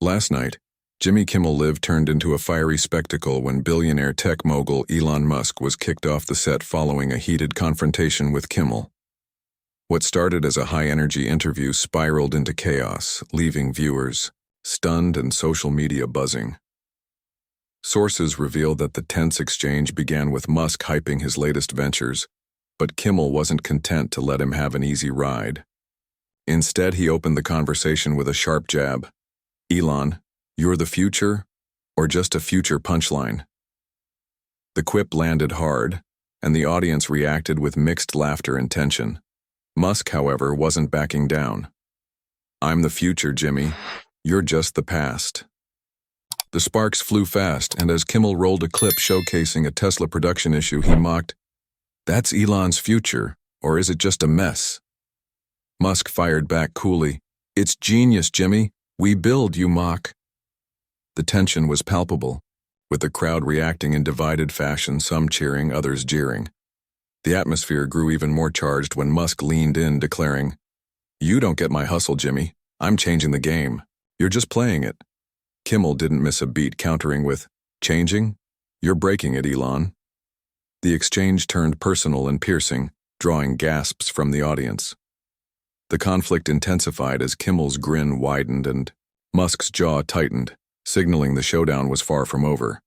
Last night, Jimmy Kimmel Live turned into a fiery spectacle when billionaire tech mogul Elon Musk was kicked off the set following a heated confrontation with Kimmel. What started as a high-energy interview spiraled into chaos, leaving viewers stunned and social media buzzing. Sources reveal that the tense exchange began with Musk hyping his latest ventures, but Kimmel wasn't content to let him have an easy ride. Instead, he opened the conversation with a sharp jab. "Elon, you're the future, or just a future punchline?" The quip landed hard, and the audience reacted with mixed laughter and tension. Musk, however, wasn't backing down. "I'm the future, Jimmy. You're just the past." The sparks flew fast, and as Kimmel rolled a clip showcasing a Tesla production issue, he mocked, "That's Elon's future, or is it just a mess?" Musk fired back coolly, "It's genius, Jimmy. We build, you mock." The tension was palpable, with the crowd reacting in divided fashion, some cheering, others jeering. The atmosphere grew even more charged when Musk leaned in, declaring, "You don't get my hustle, Jimmy. I'm changing the game. You're just playing it." Kimmel didn't miss a beat, countering with, "Changing? You're breaking it, Elon." The exchange turned personal and piercing, drawing gasps from the audience. The conflict intensified as Kimmel's grin widened and Musk's jaw tightened, signaling the showdown was far from over.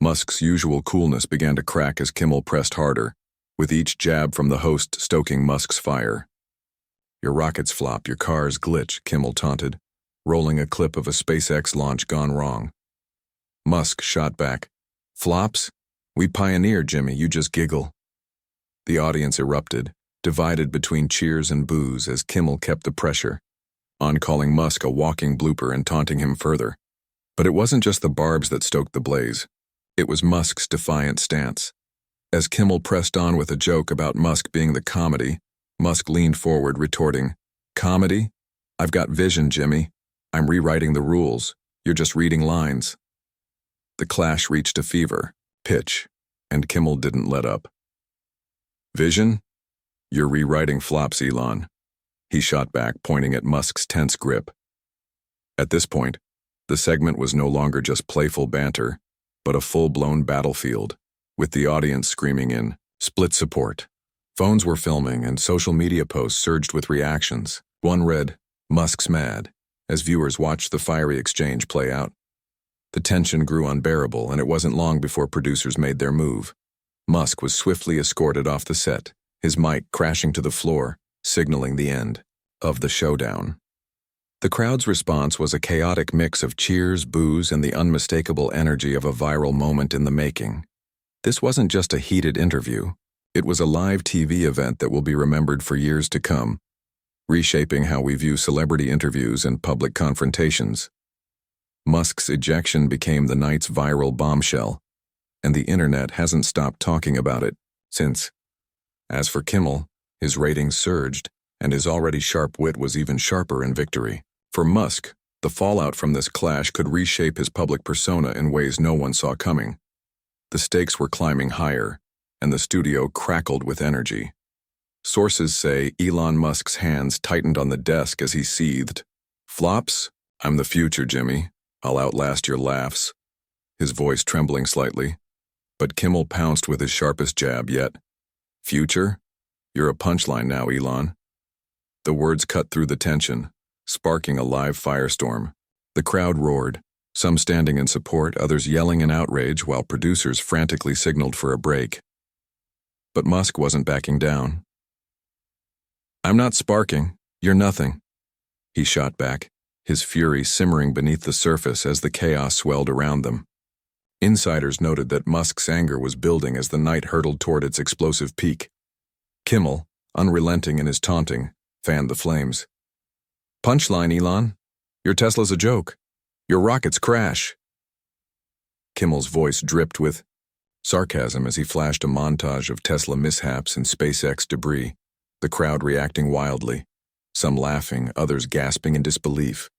Musk's usual coolness began to crack as Kimmel pressed harder, with each jab from the host stoking Musk's fire. "Your rockets flop, your cars glitch," Kimmel taunted, rolling a clip of a SpaceX launch gone wrong. Musk shot back, "Flops? We pioneer, Jimmy, you just giggle." The audience erupted, divided between cheers and boos as Kimmel kept the pressure, on calling Musk a walking blooper and taunting him further. But it wasn't just the barbs that stoked the blaze. It was Musk's defiant stance. As Kimmel pressed on with a joke about Musk being the comedy, Musk leaned forward, retorting, "Comedy? I've got vision, Jimmy. I'm rewriting the rules. You're just reading lines." The clash reached a fever pitch, and Kimmel didn't let up. "Vision? You're rewriting flops, Elon," he shot back, pointing at Musk's tense grip. At this point, the segment was no longer just playful banter, but a full-blown battlefield, with the audience screaming in split support. Phones were filming, and social media posts surged with reactions. One read, "Musk's mad," as viewers watched the fiery exchange play out. The tension grew unbearable, and it wasn't long before producers made their move. Musk was swiftly escorted off the set, his mic crashing to the floor, signaling the end of the showdown. The crowd's response was a chaotic mix of cheers, boos, and the unmistakable energy of a viral moment in the making. This wasn't just a heated interview. It was a live TV event that will be remembered for years to come, reshaping how we view celebrity interviews and public confrontations. Musk's ejection became the night's viral bombshell, and the internet hasn't stopped talking about it since. As for Kimmel, his ratings surged, and his already sharp wit was even sharper in victory. For Musk, the fallout from this clash could reshape his public persona in ways no one saw coming. The stakes were climbing higher, and the studio crackled with energy. Sources say Elon Musk's hands tightened on the desk as he seethed. "Flops? I'm the future, Jimmy. I'll outlast your laughs," his voice trembling slightly. But Kimmel pounced with his sharpest jab yet. "Future? You're a punchline now, Elon." The words cut through the tension, sparking a live firestorm. The crowd roared, some standing in support, others yelling in outrage, while producers frantically signaled for a break. But Musk wasn't backing down. "I'm not sparking. You're nothing," he shot back, his fury simmering beneath the surface as the chaos swelled around them. Insiders noted that Musk's anger was building as the night hurtled toward its explosive peak. Kimmel, unrelenting in his taunting, fanned the flames. "Punchline, Elon. Your Tesla's a joke. Your rockets crash." Kimmel's voice dripped with sarcasm as he flashed a montage of Tesla mishaps and SpaceX debris, the crowd reacting wildly, some laughing, others gasping in disbelief.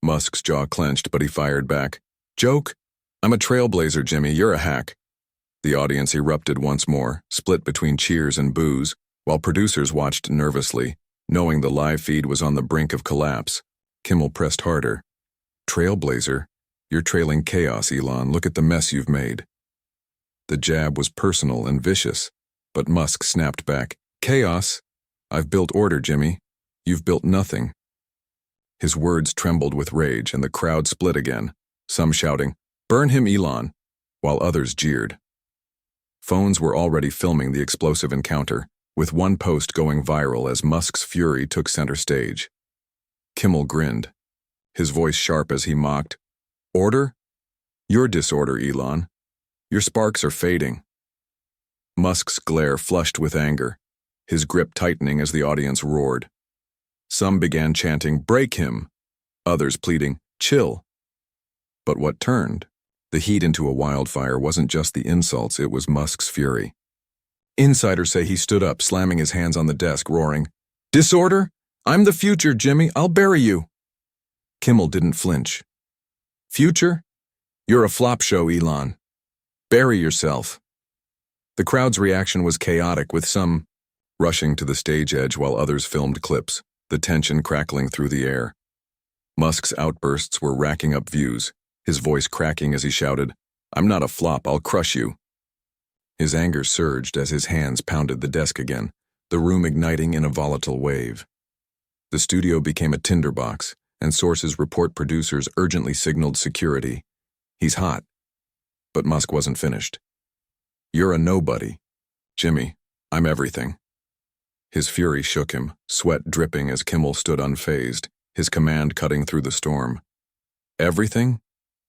Musk's jaw clenched, but he fired back, "Joke? I'm a trailblazer, Jimmy. You're a hack." The audience erupted once more, split between cheers and boos, while producers watched nervously, knowing the live feed was on the brink of collapse. Kimmel pressed harder. Trailblazer, you're trailing chaos, Elon. Look at the mess you've made. The jab was personal and vicious, but Musk snapped back. Chaos? I've built order, Jimmy. You've built nothing. His words trembled with rage, and the crowd split again, some shouting, "Burn him, Elon," while others jeered. Phones were already filming the explosive encounter, with one post going viral as Musk's fury took center stage. Kimmel grinned, his voice sharp as he mocked, "Order? Your disorder, Elon. Your sparks are fading." Musk's glare flushed with anger, his grip tightening as the audience roared. Some began chanting, "Break him," others pleading, "Chill." But what turned the heat into a wildfire wasn't just the insults, it was Musk's fury. Insiders say he stood up, slamming his hands on the desk, roaring, "Disorder? I'm the future, Jimmy. I'll bury you." Kimmel didn't flinch. "Future? You're a flop show, Elon. Bury yourself." The crowd's reaction was chaotic, with some rushing to the stage edge while others filmed clips, the tension crackling through the air. Musk's outbursts were racking up views, his voice cracking as he shouted, "I'm not a flop, I'll crush you." His anger surged as his hands pounded the desk again, the room igniting in a volatile wave. The studio became a tinderbox, and sources report producers urgently signaled security. He's hot. But Musk wasn't finished. "You're a nobody. Jimmy, I'm everything." His fury shook him, sweat dripping as Kimmel stood unfazed, his command cutting through the storm. "Everything?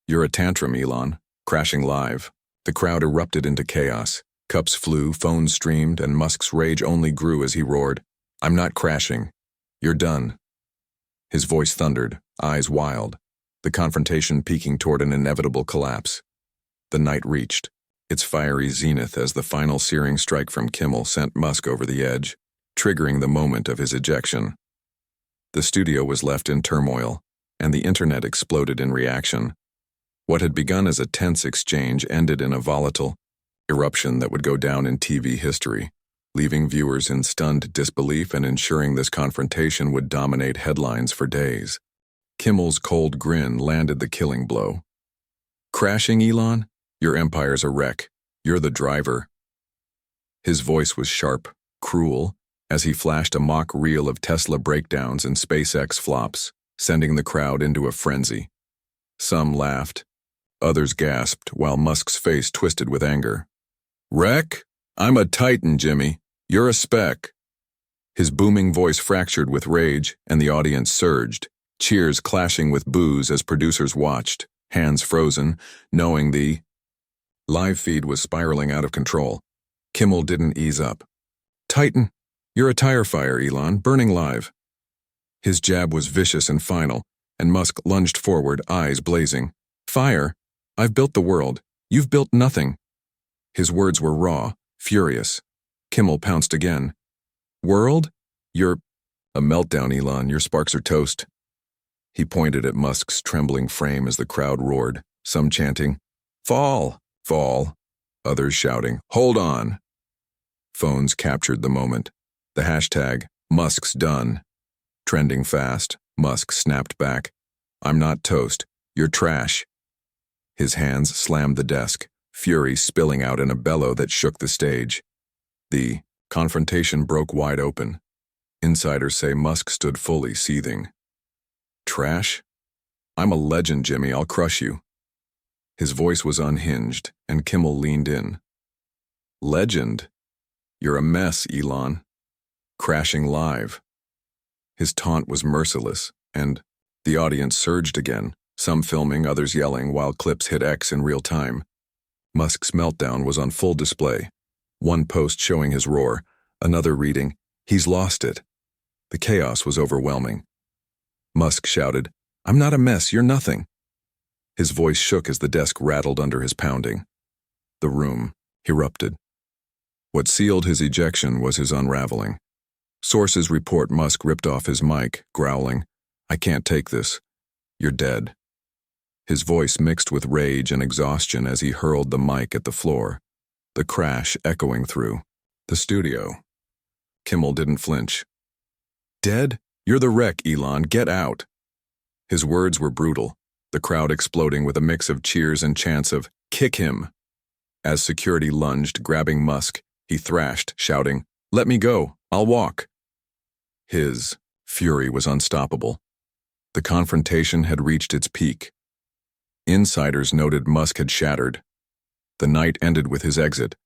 You're a tantrum, Elon." Crashing live, the crowd erupted into chaos. Cups flew, phones streamed, and Musk's rage only grew as he roared, "I'm not crashing. You're done." His voice thundered, eyes wild, the confrontation peaking toward an inevitable collapse. The night reached, its fiery zenith as the final searing strike from Kimmel sent Musk over the edge, triggering the moment of his ejection. The studio was left in turmoil, and the internet exploded in reaction. What had begun as a tense exchange ended in a volatile eruption that would go down in TV history, leaving viewers in stunned disbelief and ensuring this confrontation would dominate headlines for days. Kimmel's cold grin landed the killing blow. "Crashing, Elon? Your empire's a wreck. You're the driver." His voice was sharp, cruel, as he flashed a mock reel of Tesla breakdowns and SpaceX flops, sending the crowd into a frenzy. Some laughed, others gasped, while Musk's face twisted with anger. "Wreck? I'm a titan, Jimmy. You're a speck." His booming voice fractured with rage, and the audience surged, cheers clashing with boos as producers watched, hands frozen, knowing the live feed was spiraling out of control. Kimmel didn't ease up. "Titan, you're a tire fire, Elon, burning live." His jab was vicious and final, and Musk lunged forward, eyes blazing. "Fire? I've built the world. You've built nothing." His words were raw, furious. Kimmel pounced again. "World? You're a meltdown, Elon. Your sparks are toast." He pointed at Musk's trembling frame as the crowd roared, some chanting, "Fall, fall," others shouting, "Hold on." Phones captured the moment. The hashtag, Musk's done. Trending fast, Musk snapped back, "I'm not toast. You're trash." His hands slammed the desk, fury spilling out in a bellow that shook the stage. The confrontation broke wide open. Insiders say Musk stood fully seething. "Trash? I'm a legend, Jimmy. I'll crush you." His voice was unhinged, and Kimmel leaned in. "Legend? You're a mess, Elon. Crashing live." His taunt was merciless, and the audience surged again, some filming, others yelling, while clips hit X in real time. Musk's meltdown was on full display. One post showing his roar, another reading, "He's lost it." The chaos was overwhelming. Musk shouted, "I'm not a mess, you're nothing." His voice shook as the desk rattled under his pounding. The room erupted. What sealed his ejection was his unraveling. Sources report Musk ripped off his mic, growling, "I can't take this. You're dead." His voice mixed with rage and exhaustion as he hurled the mic at the floor, the crash echoing through the studio. Kimmel didn't flinch. "Dead? You're the wreck, Elon. Get out." His words were brutal, the crowd exploding with a mix of cheers and chants of, "Kick him!" As security lunged, grabbing Musk, he thrashed, shouting, "Let me go, I'll walk." His fury was unstoppable. The confrontation had reached its peak. Insiders noted Musk had shattered. The night ended with his exit.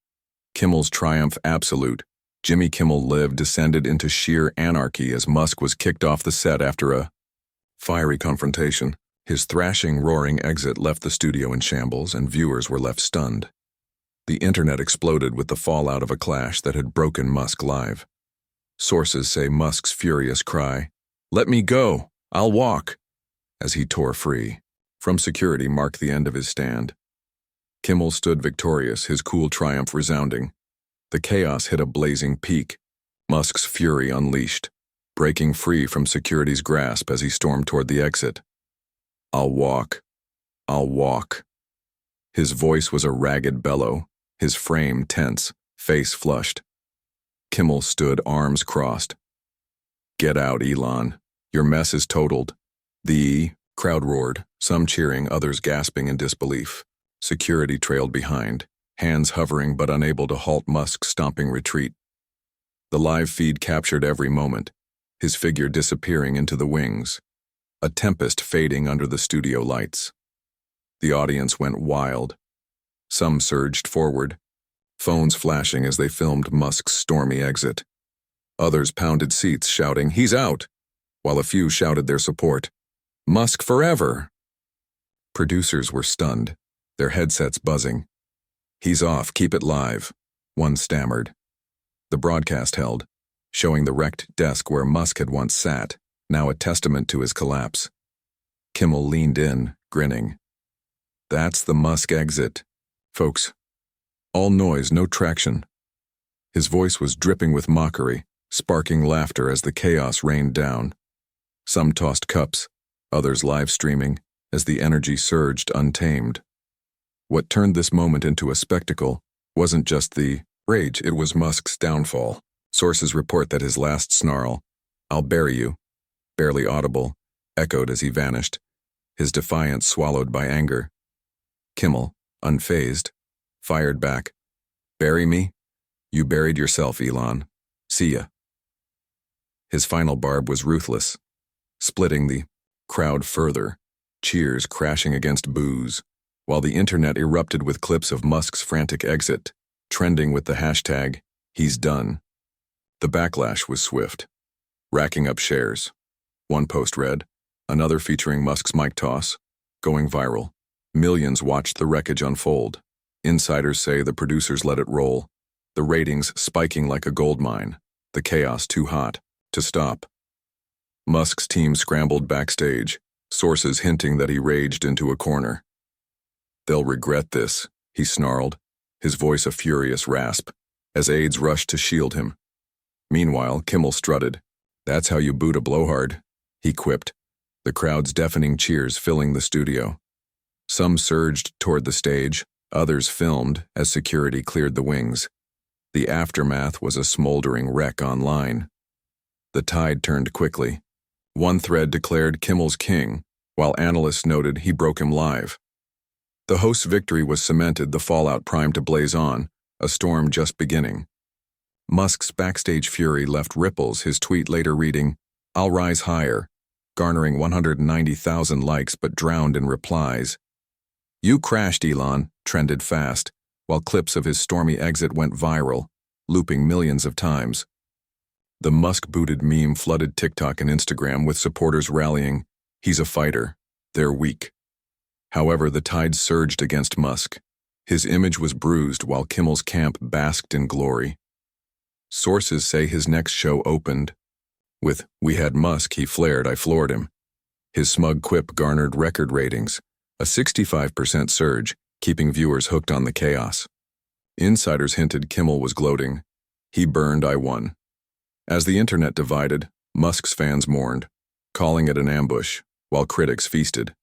Kimmel's triumph absolute. Jimmy Kimmel Live descended into sheer anarchy as Musk was kicked off the set after a fiery confrontation. His thrashing, roaring exit left the studio in shambles, and viewers were left stunned. The internet exploded with the fallout of a clash that had broken Musk live. Sources say Musk's furious cry, "Let me go, I'll walk," as he tore free from security marked the end of his stand. Kimmel stood victorious, his cool triumph resounding. The chaos hit a blazing peak, Musk's fury unleashed, breaking free from security's grasp as he stormed toward the exit. "I'll walk. I'll walk." His voice was a ragged bellow, his frame tense, face flushed. Kimmel stood, arms crossed. "Get out, Elon. Your mess is totaled." The crowd roared, some cheering, others gasping in disbelief. Security trailed behind, hands hovering but unable to halt Musk's stomping retreat. The live feed captured every moment, his figure disappearing into the wings, a tempest fading under the studio lights. The audience went wild. Some surged forward, phones flashing as they filmed Musk's stormy exit. Others pounded seats, shouting, "He's out!" while a few shouted their support, "Musk forever!" Producers were stunned, their headsets buzzing. "He's off, keep it live," one stammered. The broadcast held, showing the wrecked desk where Musk had once sat, now a testament to his collapse. Kimmel leaned in, grinning. "That's the Musk exit, folks. All noise, no traction." His voice was dripping with mockery, sparking laughter as the chaos rained down. Some tossed cups, others live streaming, as the energy surged untamed. What turned this moment into a spectacle wasn't just the rage, it was Musk's downfall. Sources report that his last snarl, "I'll bury you," barely audible, echoed as he vanished, his defiance swallowed by anger. Kimmel, unfazed, fired back, "Bury me? You buried yourself, Elon. See ya." His final barb was ruthless, splitting the crowd further, cheers crashing against boos, while the internet erupted with clips of Musk's frantic exit, trending with the hashtag, "He's done." The backlash was swift, racking up shares. One post read, another featuring Musk's mic toss, going viral. Millions watched the wreckage unfold. Insiders say the producers let it roll, the ratings spiking like a gold mine, the chaos too hot to stop. Musk's team scrambled backstage, sources hinting that he raged into a corner. "They'll regret this," he snarled, his voice a furious rasp, as aides rushed to shield him. Meanwhile, Kimmel strutted. "That's how you boot a blowhard," he quipped, the crowd's deafening cheers filling the studio. Some surged toward the stage, others filmed as security cleared the wings. The aftermath was a smoldering wreck online. The tide turned quickly. One thread declared Kimmel's king, while analysts noted he broke him live. The host's victory was cemented, the fallout primed to blaze on, a storm just beginning. Musk's backstage fury left ripples, his tweet later reading, "I'll rise higher," garnering 190,000 likes but drowned in replies. "You crashed, Elon," trended fast, while clips of his stormy exit went viral, looping millions of times. The Musk-booted meme flooded TikTok and Instagram with supporters rallying, "He's a fighter. They're weak." However, the tide surged against Musk. His image was bruised while Kimmel's camp basked in glory. Sources say his next show opened with, "We had Musk, he flared, I floored him." His smug quip garnered record ratings, a 65% surge, keeping viewers hooked on the chaos. Insiders hinted Kimmel was gloating, "He burned, I won." As the internet divided, Musk's fans mourned, calling it an ambush, while critics feasted.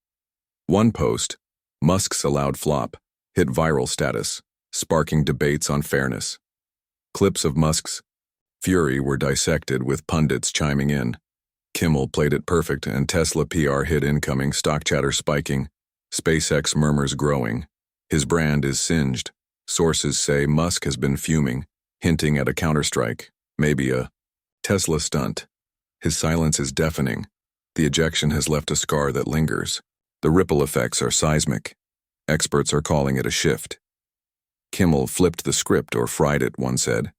One post, "Musk's allowed flop," hit viral status, sparking debates on fairness. Clips of Musk's fury were dissected with pundits chiming in. Kimmel played it perfect, and Tesla PR hit incoming, stock chatter spiking, SpaceX murmurs growing. His brand is singed. Sources say Musk has been fuming, hinting at a counterstrike, maybe a Tesla stunt. His silence is deafening. The ejection has left a scar that lingers. The ripple effects are seismic. Experts are calling it a shift. Kimmel flipped the script or fried it, one said.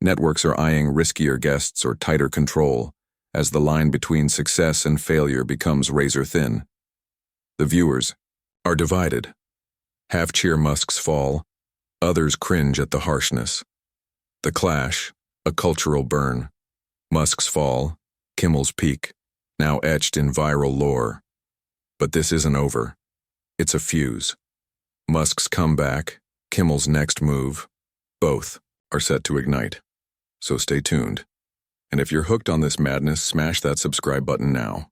Networks are eyeing riskier guests or tighter control, as the line between success and failure becomes razor thin. The viewers are divided. Half cheer Musk's fall, others cringe at the harshness. The clash, a cultural burn. Musk's fall, Kimmel's peak, now etched in viral lore. But this isn't over. It's a fuse. Musk's comeback, Kimmel's next move, both are set to ignite. So stay tuned. And if you're hooked on this madness, smash that subscribe button now.